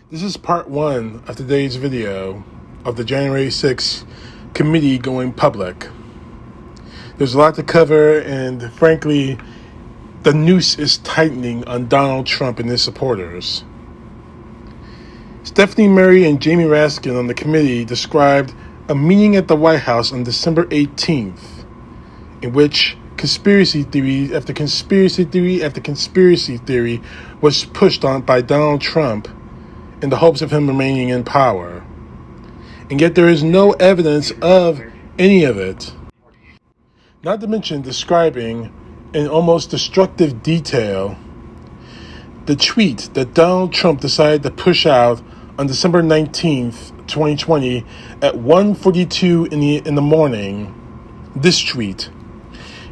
This is part one of today's video of the January 6th committee going public. There's a lot to cover, and frankly, the noose is tightening on Donald Trump and his supporters. Stephanie Murray and Jamie Raskin on the committee described a meeting at the White House on December 18th, in which conspiracy theory after conspiracy theory after conspiracy theory was pushed on by Donald Trump in the hopes of him remaining in power. And yet there is no evidence of any of it. Not to mention describing in almost destructive detail the tweet that Donald Trump decided to push out on December 19th, 2020 at 1:42 in the morning. This tweet: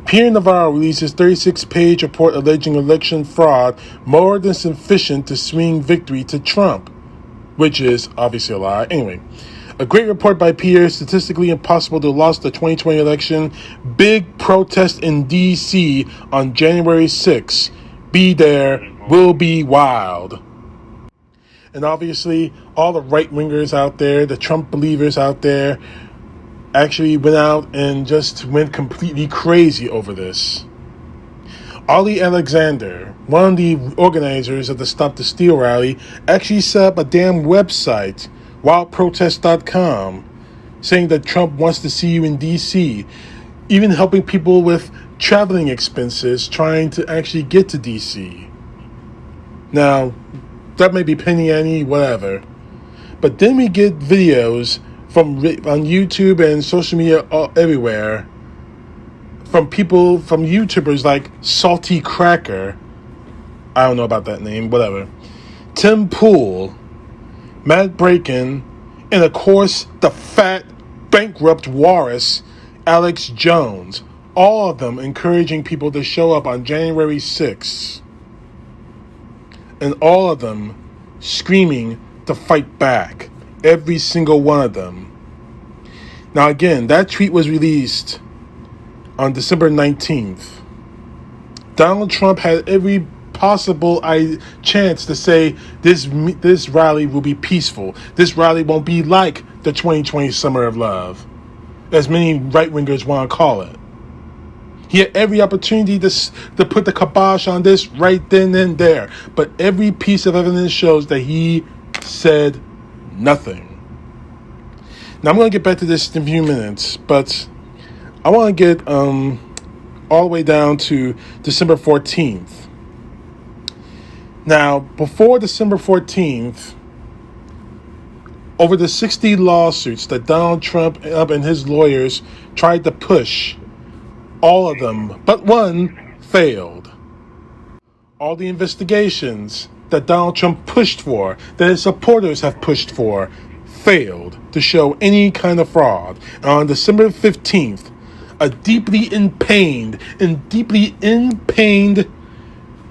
Pierre Navarro releases 36-page report alleging election fraud more than sufficient to swing victory to Trump, which is obviously a lie. Anyway, a great report by Pierre, statistically impossible to lose the 2020 election. Big protest in D.C. on January 6th. Be there, will be wild. And obviously, all the right-wingers out there, the Trump believers out there, actually went out and just went completely crazy over this. Ollie Alexander, one of the organizers of the Stop the Steal rally, actually set up a damn website, wildprotest.com, saying that Trump wants to see you in D.C., even helping people with traveling expenses trying to actually get to D.C. Now, that may be penny ante, whatever. But then we get videos on YouTube and social media everywhere from people, from YouTubers like Salty Cracker, I don't know about that name, whatever, Tim Pool, Matt Braken, and of course the fat, bankrupt walrus, Alex Jones, all of them encouraging people to show up on January 6th, and all of them screaming to fight back, every single one of them. Now again, that tweet was released on December 19th. Donald Trump had every possible chance to say this rally will be peaceful. This rally won't be like the 2020 Summer of Love, as many right-wingers want to call it. He had every opportunity to put the kibosh on this right then and there, but every piece of evidence shows that he said nothing. Now, I'm going to get back to this in a few minutes, but I want to get all the way down to December 14th. Now, before December 14th, over the 60 lawsuits that Donald Trump and his lawyers tried to push, all of them but one failed. All the investigations that Donald Trump pushed for, that his supporters have pushed for, failed to show any kind of fraud. And on December 15th, a deeply pained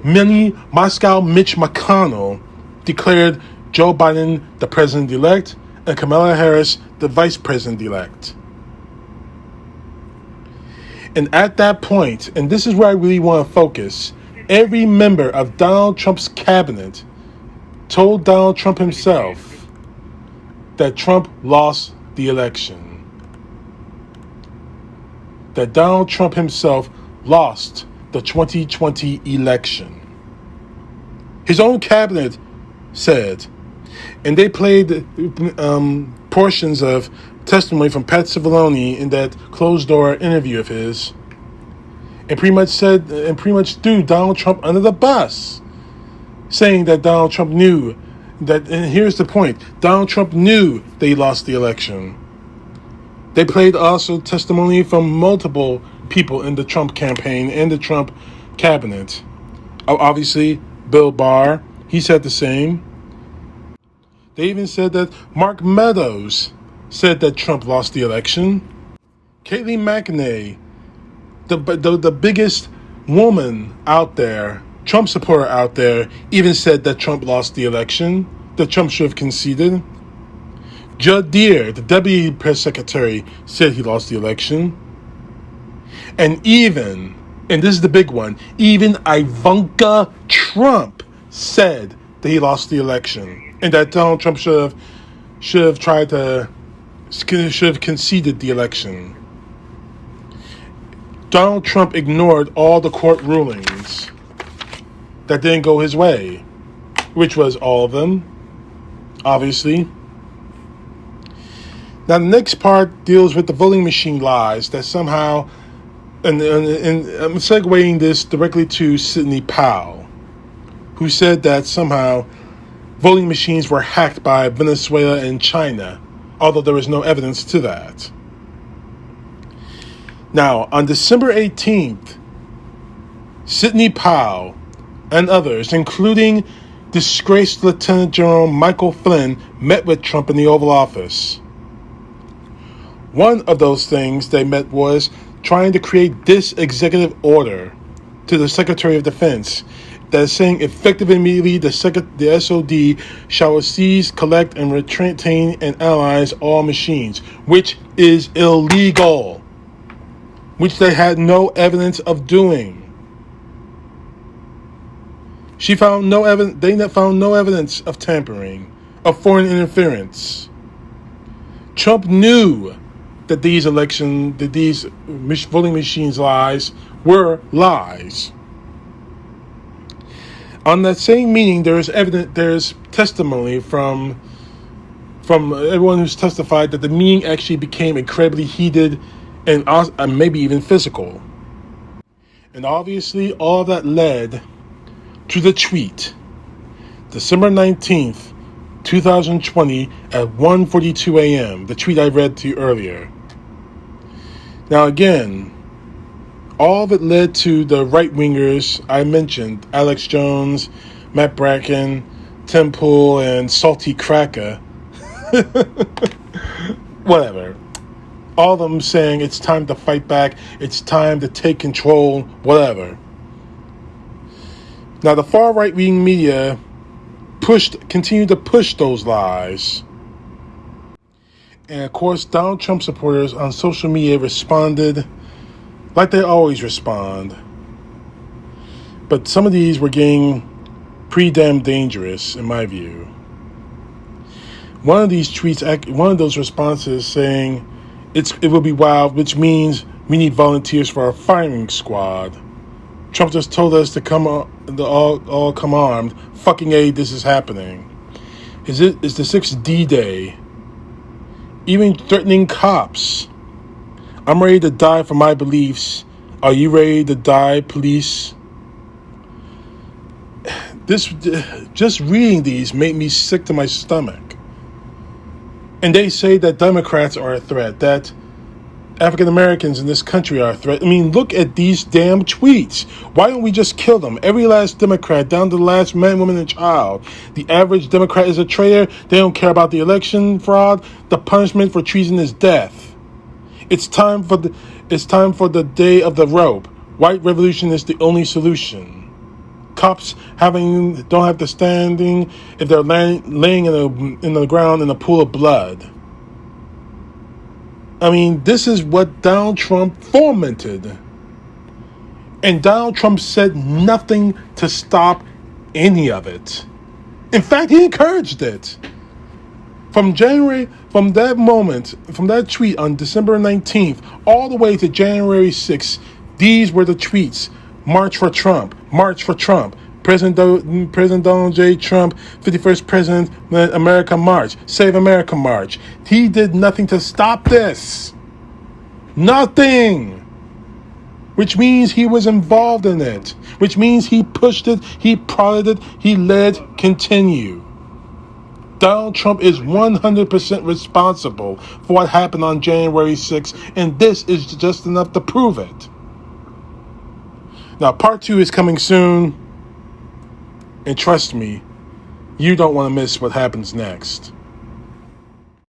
mini Moscow Mitch McConnell declared Joe Biden the president-elect and Kamala Harris the vice president-elect. And at that point, and this is where I really want to focus, every member of Donald Trump's cabinet told Donald Trump himself that Trump lost the election. That Donald Trump himself lost the 2020 election. His own cabinet said, and they played portions of testimony from Pat Cipollone in that closed-door interview of his, and pretty much threw Donald Trump under the bus, saying that Donald Trump knew that, and here's the point, Donald Trump knew they lost the election. They played also testimony from multiple people in the Trump campaign and the Trump cabinet. Obviously, Bill Barr, he said the same. They even said that Mark Meadows said that Trump lost the election. Kayleigh McEnany, the biggest woman out there, Trump supporter out there, even said that Trump lost the election, that Trump should have conceded. Judd Deere, the deputy press secretary, said he lost the election. And even, and this is the big one, even Ivanka Trump said that he lost the election. and that Donald Trump should have conceded the election. Donald Trump ignored all the court rulings that didn't go his way, which was all of them, obviously. Now, the next part deals with the voting machine lies that somehow, and I'm segueing this directly to Sidney Powell, who said that somehow voting machines were hacked by Venezuela and China, although there was no evidence to that. Now, on December 18th, Sidney Powell and others, including disgraced Lieutenant General Michael Flynn, met with Trump in the Oval Office. One of those things they met was trying to create this executive order to the Secretary of Defense that is saying effective immediately the SOD shall seize, collect, and retain and analyze all machines, which is illegal, which they had no evidence of doing. They found no evidence of tampering, of foreign interference. Trump knew that these voting machines lies were lies. On that same meeting, there's testimony from everyone who's testified that the meeting actually became incredibly heated and maybe even physical. And obviously, all of that led to the tweet, December 19th, 2020 at 1:42 a.m., the tweet I read to you earlier. Now again, all of it led to the right-wingers I mentioned, Alex Jones, Matt Bracken, Tim Pool, and Salty Cracker. Whatever. All of them saying it's time to fight back, it's time to take control, whatever. Now the far right-wing media continued to push those lies. And of course, Donald Trump supporters on social media responded like they always respond. But some of these were getting pretty damn dangerous, in my view. One of these tweets, one of those responses saying, it will be wild, which means we need volunteers for our firing squad. Trump just told us to all come armed. Fucking A, this is happening. Is the 6th D-Day? Even threatening cops. I'm ready to die for my beliefs. Are you ready to die, police? Just reading these made me sick to my stomach. And they say that Democrats are a threat, that African Americans in this country are a threat. I mean, look at these damn tweets. Why don't we just kill them? Every last Democrat, down to the last man, woman, and child. The average Democrat is a traitor. They don't care about the election fraud. The punishment for treason is death. It's time for the day of the rope. White revolution is the only solution. Cops don't have the standing if they're laying in the ground in a pool of blood. I mean, this is what Donald Trump fomented. And Donald Trump said nothing to stop any of it. In fact, he encouraged it. From that tweet on December 19th, all the way to January 6th, these were the tweets. March for Trump. March for Trump. President Donald J. Trump, 51st President, America March. Save America March. He did nothing to stop this. Nothing. Which means he was involved in it. Which means he pushed it, he prodded it, he led, continue. Donald Trump is 100% responsible for what happened on January 6th, and this is just enough to prove it. Now, part 2 is coming soon, and trust me, you don't want to miss what happens next.